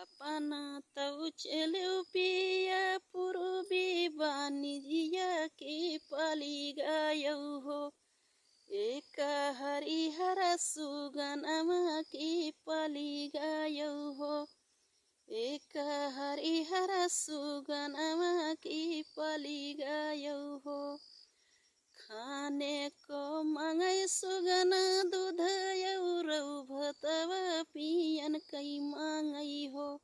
अपना तऊ चलो पिया पूर्वी बानिजिया के पाली गायौ हो। एक हरिहर सुगनमा के पाली गायौ हो। एक हरिहर सुगनमा के पाली गायौ हो। खाने को मांगै सुगना दूध औरौ भतवा पियन कई मांगै हो।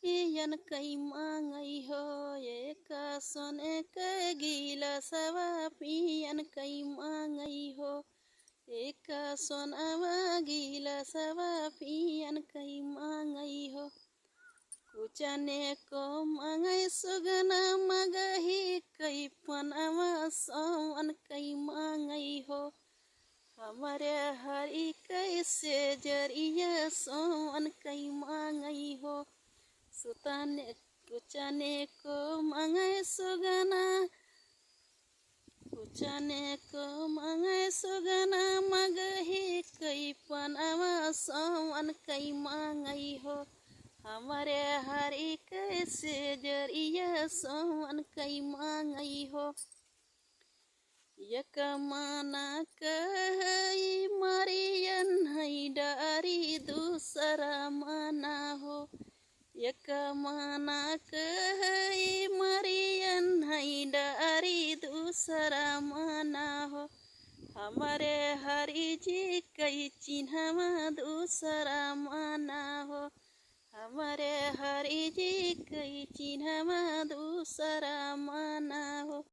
पियन कई मांगै हो। एक सोने के गिलासवा पियन कई मांगै हो। एक सोनावा गिलासवा पियन कई मांगै हो। कुचने को मांगै सुगना मगही कई पनवा सवन कई मांगै हो। हमारे हरि कैसे जरिया सवन कई मांगै हो। सुतने कुचने को मांगै सुगना कुचने को मांगै सुगना मगही कई पनवा सवन कई मांगै हो। हमारे हरि कैसे जरिया सवन कई मांगै हो। एक माना कही मरियन है डारी दूसरा माना हो। एक माना कही मरियन है डारी दूसरा माना हो। हमारे हरि जी कई चिन्हवा दूसरा माना हो। हमारे हरि जी कई चिन्हवा दूसरा माना हो।